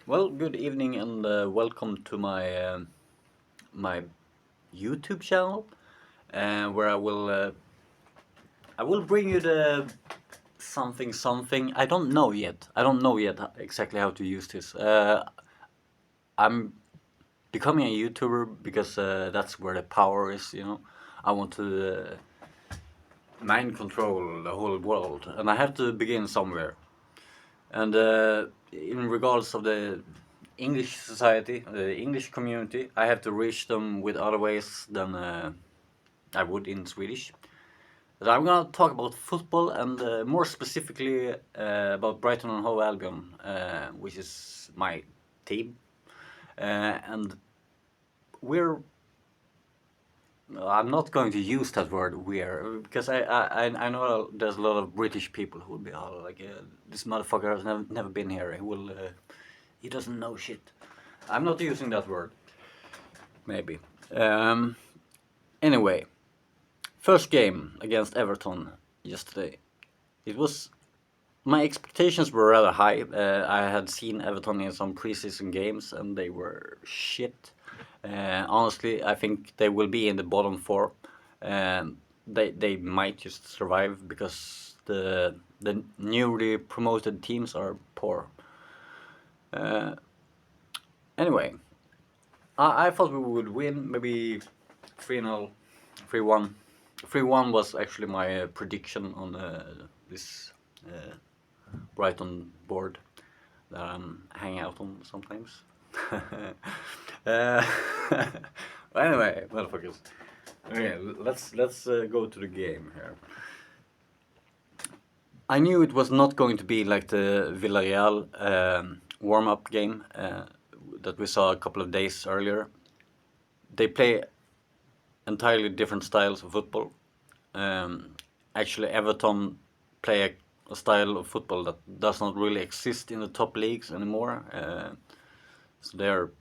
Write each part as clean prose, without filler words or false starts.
Well, good evening and welcome to my YouTube channel, where I will bring you the something. I don't know yet. I don't know yet exactly how to use this. I'm becoming a YouTuber because that's where the power is. I want to mind control the whole world, and I have to begin somewhere. And in regards of the English society, the English community, I have to reach them with other ways than I would in Swedish. But I'm gonna talk about football and more specifically about Brighton and Hove Albion, which is my team. And we're I'm not going to use that word "we're" because I know there's a lot of British people who will be like this motherfucker has never been here. He doesn't know shit. I'm not using that word. Maybe. Um, anyway, first game against Everton yesterday. It was My expectations were rather high. I had seen Everton in some preseason games and they were shit. Honestly, I think they will be in the bottom four. They might just survive because the newly promoted teams are poor. Uh, anyway, I thought we would win maybe 3-0, 3-1. 3-1 was actually my prediction on this uh, Brighton board that I'm hanging out on sometimes. uh, anyway, motherfuckers. Okay, let's go to the game here. I knew it was not going to be like the Villarreal warm-up game that we saw a couple of days earlier. They play entirely different styles of football. Um, Actually, Everton play a style of football that does not really exist in the top leagues anymore. So they are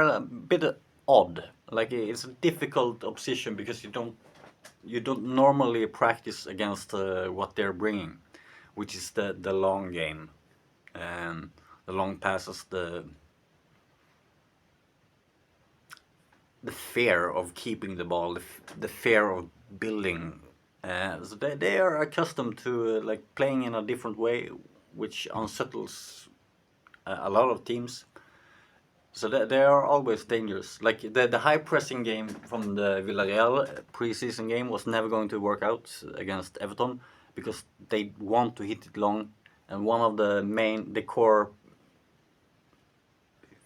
a bit odd. Like it's a difficult opposition because you don't normally practice against what they're bringing, which is the long game, the long passes, the fear of keeping the ball, the fear of building. So they are accustomed to like playing in a different way, which unsettles a lot of teams. So they are always dangerous. Like the high pressing game from the Villarreal preseason game was never going to work out against Everton because they want to hit it long, and one of the core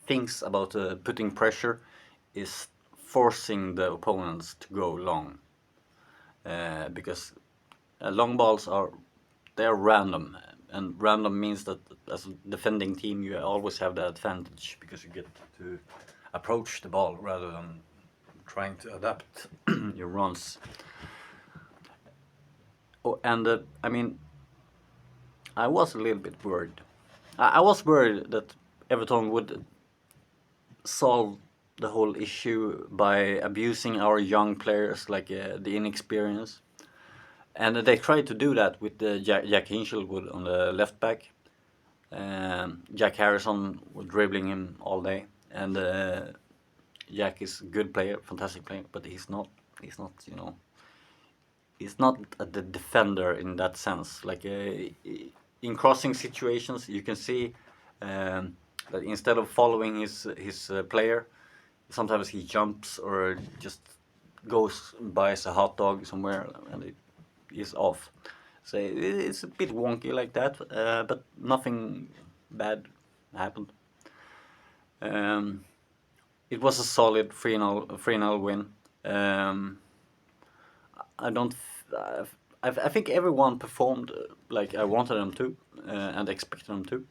things about putting pressure is forcing the opponents to go long, because long balls they're random, and random means that as a defending team you always have the advantage because you get to approach the ball rather than trying to adapt your runs. Oh, and I mean, I was a little bit worried. I was worried that Everton would solve the whole issue by abusing our young players, like the inexperience. And they tried to do that with Jack Hinchelwood on the left back. Jack Harrison was dribbling him all day, and Jack is a good player, fantastic player, but he's not. He's not. He's not the defender in that sense. Like in crossing situations, you can see that instead of following his player, sometimes he jumps or just goes buys a hot dog somewhere and it is off. So it's a bit wonky like that, but nothing bad happened. Um, it was a solid 3-0 win. Um, I don't. I think everyone performed like I wanted them to and expected them to,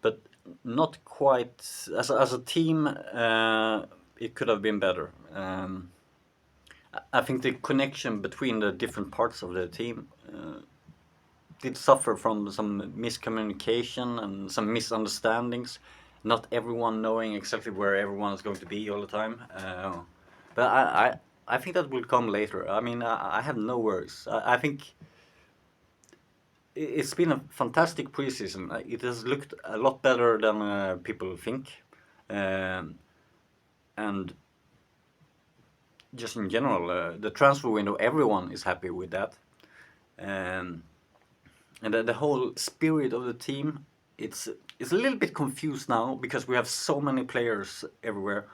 but not quite as a team. It could have been better. I think the connection between the different parts of the team did suffer from some miscommunication and some misunderstandings. Not everyone knowing exactly where everyone is going to be all the time. But I think that will come later. I mean, I have no worries. I think it's been a fantastic preseason. It has looked a lot better than people think, um, and just in general, the transfer window, everyone is happy with that. Um, and the whole spirit of the team, it's a little bit confused now because we have so many players everywhere,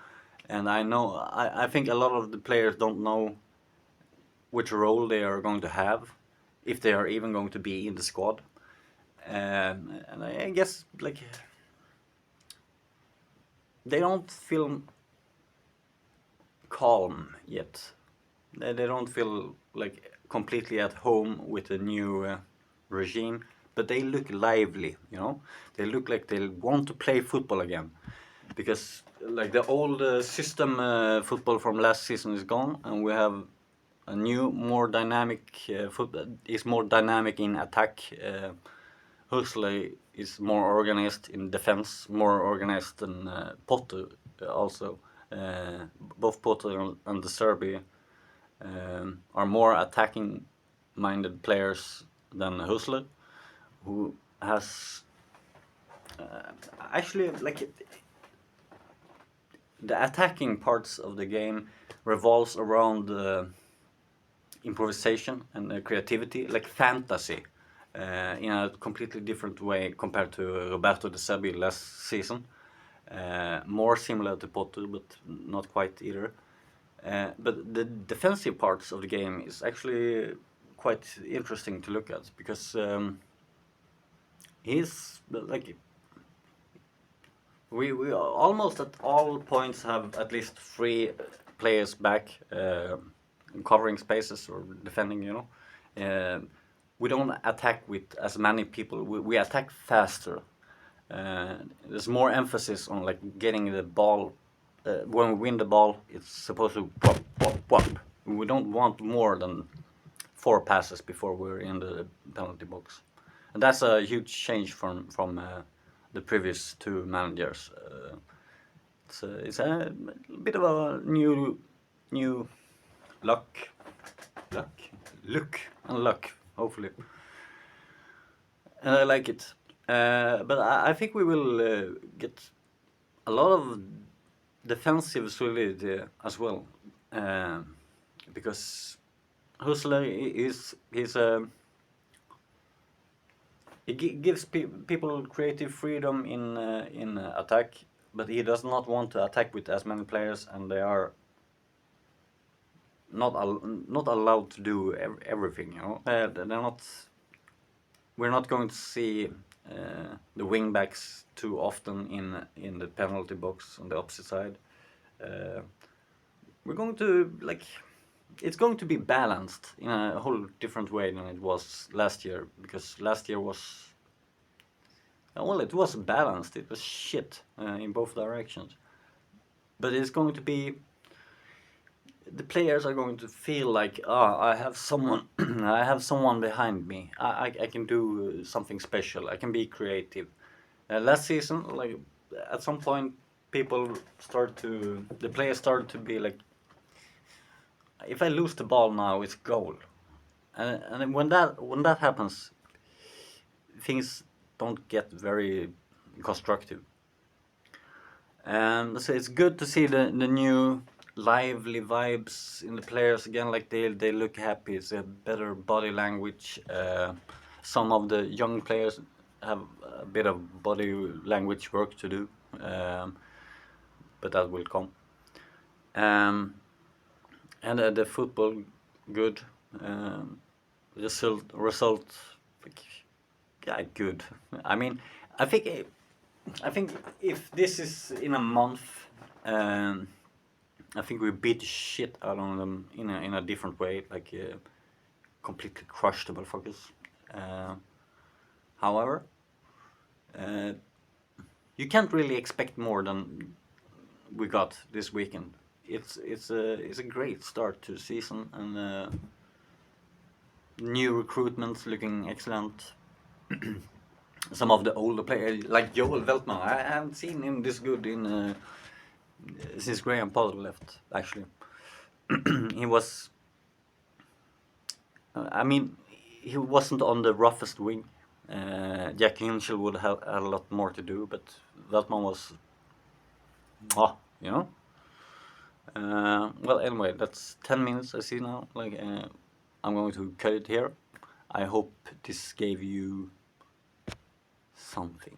and I think a lot of the players don't know which role they are going to have, if they are even going to be in the squad. And I guess like they don't feel calm yet. They don't feel like completely at home with the new regime, but they look lively, you know. They look like they want to play football again, because like the old system football from last season is gone, and we have a new, more dynamic football. Is more dynamic in attack. Huxley is more organized in defense, more organized than Potter also. Both Potter and the Serbi are more attacking minded players than Huxley, who has actually like the attacking parts of the game revolves around improvisation and creativity, like fantasy, in a completely different way compared to Roberto De Serbi last season. More similar to Potter, but not quite either. But the defensive parts of the game is actually quite interesting to look at, because he's like we almost at all points have at least three players back, covering spaces or defending. You know, we don't attack with as many people. We attack faster. There's more emphasis on like getting the ball. When we win the ball, it's supposed to pop, pop, pop. We don't want more than 4 passes before we're in the penalty box, and that's a huge change from the previous two managers. It's a bit of a new luck, luck, look and luck, hopefully, and I like it. But I think we will get a lot of defensive solidity as well, because Husler is gives people creative freedom in attack, but he does not want to attack with as many players, and they are not allowed to do everything. You know, they're not. We're not going to see the wing backs too often in the penalty box on the opposite side. We're going to like. It's going to be balanced in a whole different way than it was last year, because last year was, well, it was balanced. It was shit in both directions, but it's going to be, the players are going to feel like, I have someone, I have someone behind me. I can do something special. I can be creative. Last season, like at some point, the players started to be like, if I lose the ball now, it's goal. And then when that happens, things don't get very constructive. And so it's good to see the new lively vibes in the players again. Like they look happy. It's a better body language. Some of the young players have a bit of body language work to do, but that will come. And the football good. Result, yeah, good. I mean, I think I think if this is in a month, I think we beat the shit out of them in a different way, like completely crushed the motherfuckers. However, you can't really expect more than we got this weekend. It's a great start to the season, and new recruitments looking excellent. Some of the older players, like Joel Veltman, I haven't seen him this good in since Graham Potter left. Actually, he was. I mean, he wasn't on the roughest wing, Jack Hinchell would have had a lot more to do, but that one was, you know. Well, anyway, that's 10 minutes I see now. Like, I'm going to cut it here. I hope this gave you something.